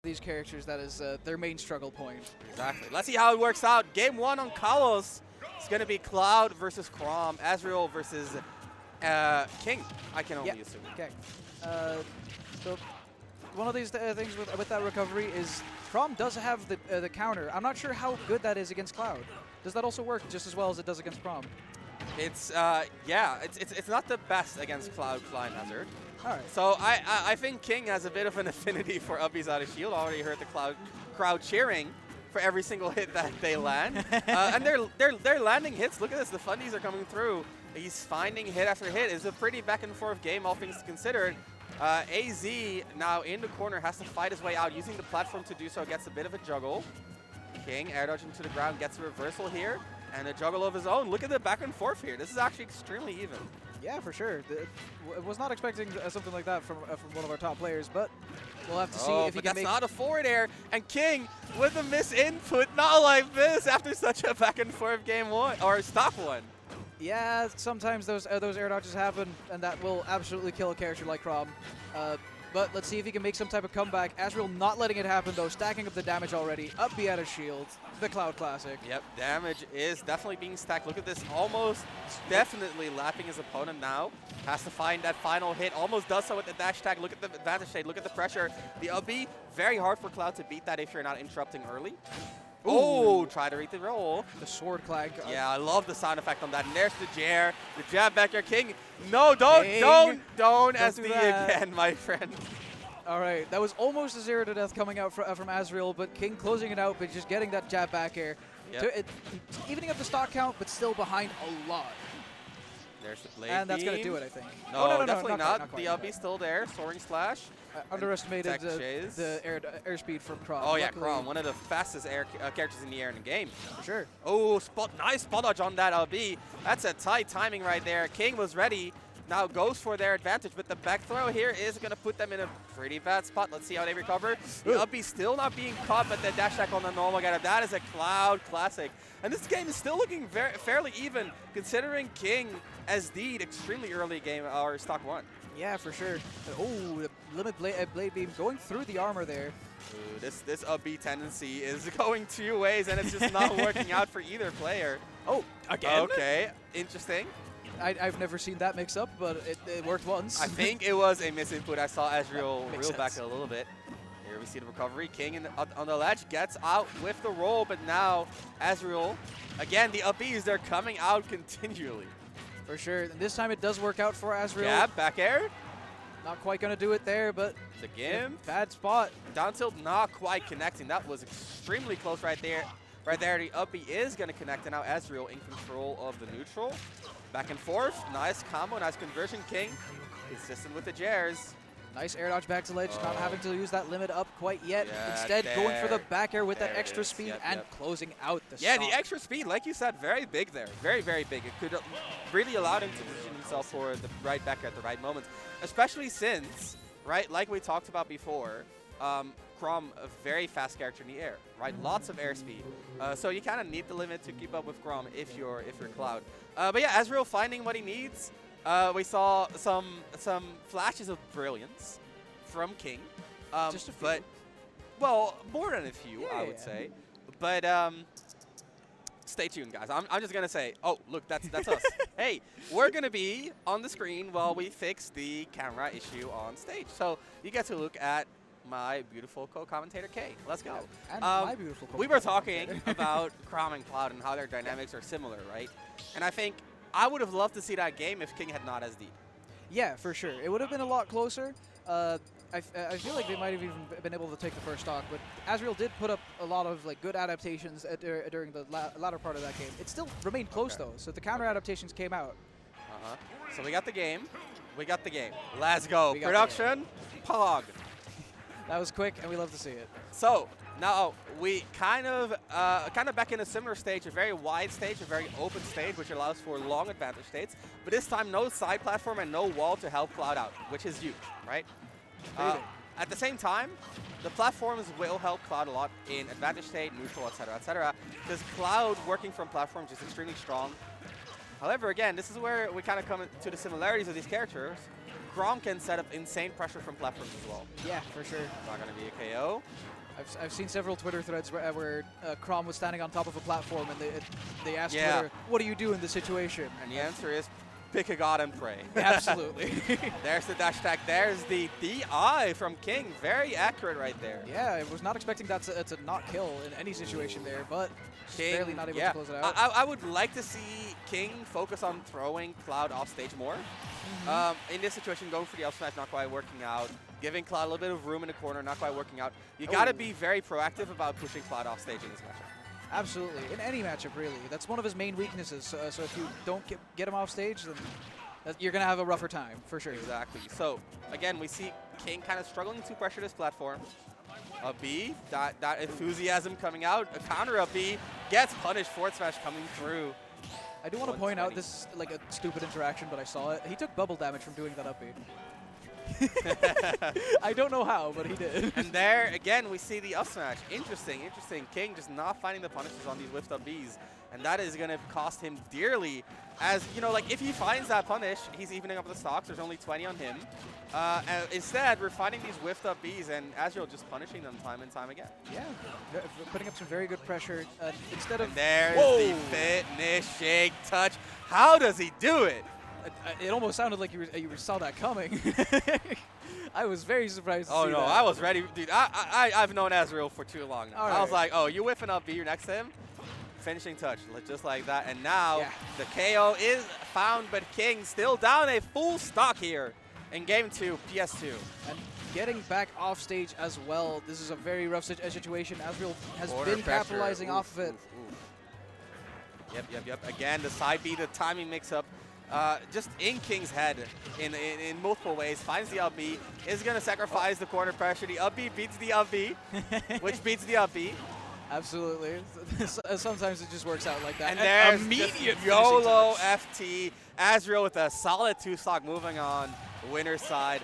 these characters, that is their main struggle point. Exactly. Let's see how it works out. Game 1 on Kalos. It's going to be Cloud versus Chrom, Azrael versus King, I can only assume. Okay. So one of these things with that recovery is Chrom does have the counter. I'm not sure how good that is against Cloud. Does that also work just as well as it does against Chrom? It's yeah, it's not the best against Cloud Flying Hazard. All right. So I think King has a bit of an affinity for upbeats out of shield. Already heard the crowd cheering for every single hit that they land, and they're landing hits. Look at this, the fundies are coming through. He's finding hit after hit. It's a pretty back and forth game, all things considered. AZ now in the corner has to fight his way out, using the platform to do so. Gets a bit of a juggle. King air dodging to the ground, gets a reversal here, and a juggle of his own. Look at the back and forth here. This is actually extremely even. Yeah, for sure. Was not expecting something like that from one of our top players, but we'll have to see if he can make. That's not a forward air, and King with a miss input, not like this after such a back and forth game 1 or stock 1. Yeah, sometimes those air dodges happen, and that will absolutely kill a character like Chrom. But let's see if he can make some type of comeback. Azrael not letting it happen, though, stacking up the damage already. Up B out of shield, the Cloud Classic. Yep, damage is definitely being stacked. Look at this, almost definitely lapping his opponent now. Has to find that final hit, almost does so with the dash tag. Look at the advantage shade, look at the pressure. The up B, very hard for Cloud to beat that if you're not interrupting early. Oh, try to read the roll. The sword clank. Yeah, I love the sound effect on that. And there's the Jair, the jab back here. King, no, don't SD again, my friend. All right, that was almost a 0 to death coming out from Azrael, but King closing it out, but just getting that jab back air. Yep. Evening up the stock count, but still behind a lot. There's the blade And that's beam. going to do it, I think. No, definitely not. Quite, the up B still there. Soaring slash. Underestimated the airspeed from Chrom. Oh yeah, Chrom, one of the fastest characters in the air in the game. For sure. Oh, nice spot dodge on that LB. That's a tight timing right there. King was ready. Now goes for their advantage, but the back throw here is going to put them in a pretty bad spot. Let's see how they recover. The up B still not being caught, but the dash attack on the normal getup. That is a Cloud classic. And this game is still looking fairly even, considering King SD'd extremely early game or stock 1. Yeah, for sure. Oh, the limit blade beam going through the armor there. Ooh, this up B tendency is going 2 ways, and it's just not working out for either player. Oh, again? Okay, interesting. I've never seen that mix up, but it worked once. I think it was a misinput. I saw Azrael Makes reel back sense. a little bit. Here we see the recovery. King on the ledge gets out with the roll, but now Azrael, again, the up Bs, they're coming out continually. For sure. And this time it does work out for Azrael. Jab, back air. Not quite going to do it there, but The Gimp. bad spot. Down tilt not quite connecting. That was extremely close right there. Right there, the up B is going to connect, and now Azrael in control of the neutral. Back and forth. Nice combo, nice conversion. King consistent with the Jairs. Nice air dodge back to ledge, not having to use that limit up quite yet. Yeah, Instead, going for the back air with that There it extra is. speed Yep, and yep. closing out the Yeah, stock. the extra speed, like you said, very big there. Very, very big. It could really allow him to position himself for the right back at the right moment. Especially since, right, like we talked about before, Chrom, a very fast character in the air, right? Lots of airspeed. So you kind of need the limit to keep up with Chrom if you're Cloud. But yeah, Azrael finding what he needs. We saw some flashes of brilliance from King. Just a few. But, well, more than a few, I would say. But stay tuned, guys. I'm just going to say, oh, look, that's us. Hey, we're going to be on the screen while we fix the camera issue on stage. So you get to look at my beautiful co-commentator, Kay. Let's go. And my beautiful we were talking about Chrom and Cloud and how their dynamics are similar, right? And I think I would have loved to see that game if King had not SD'd. Yeah, for sure. It would have been a lot closer. I feel like they might have even been able to take the first stock, but Azrael did put up a lot of good adaptations during the latter part of that game. It still remained close though, so the counter adaptations came out. So we got the game. Let's go. Production, Pog. That was quick, and we love to see it. So now we kind of back in a similar stage, a very wide stage, a very open stage, which allows for long advantage states. But this time, no side platform and no wall to help Cloud out, which is huge, right? At the same time, the platforms will help Cloud a lot in advantage state, neutral, etc., because Cloud working from platforms is extremely strong. However, again, this is where we kind of come to the similarities of these characters. Grom can set up insane pressure from platforms as well. Yeah, for sure. Not going to be a KO. I've seen several Twitter threads where Crom was standing on top of a platform and they asked Twitter, what do you do in this situation? And the answer is, pick a god and pray. Absolutely. There's the dash attack. There's the DI from King. Very accurate right there. Yeah, I was not expecting that to not kill in any situation there, but King, barely not able to close it out. I would like to see King focus on throwing Cloud off stage more. In this situation, going for the up smash, not quite working out. Giving Cloud a little bit of room in the corner, not quite working out. You got to be very proactive about pushing Cloud off stage in this matchup. Absolutely. In any matchup, really. That's one of his main weaknesses. So if you don't get him off stage, then you're going to have a rougher time, for sure. Exactly. So, again, we see King kind of struggling to pressure this platform. A B, that enthusiasm coming out. A counter up B, gets punished, forward smash coming through. I do want to point out, this is like a stupid interaction, but I saw it. He took bubble damage from doing that up B. I don't know how, but he did. And there, again, we see the up smash. Interesting, interesting. King just not finding the punishes on these whiffed up Bs. And that is going to cost him dearly. As, you know, like, if he finds that punish, he's evening up the stocks. There's only 20 on him. Instead, we're finding these whiffed up Bs, and Azrael just punishing them time and time again. Yeah, putting up some very good pressure. Instead of... And there's the fitness shake touch. How does he do it? It almost sounded like you saw that coming. I was very surprised to see no, that. I was ready. Dude, I've known Azrael for too long now. I was like, oh, you whiffing up B, you're next to him? Finishing touch, just like that. And now the KO is found, but King still down a full stock here in game 2, PS2. And getting back off stage as well. This is a very rough situation. Azrael has Order been pressure. capitalizing off of it. Yep. Again, the side B, the timing mix-up. Just in King's head in multiple ways. Finds the up B, is going to sacrifice the corner pressure. The up B beats the up B, which beats the up B. Absolutely. Sometimes it just works out like that. And there's immediate YOLO FT. Azrael with a solid 2-stock moving on the winner's side.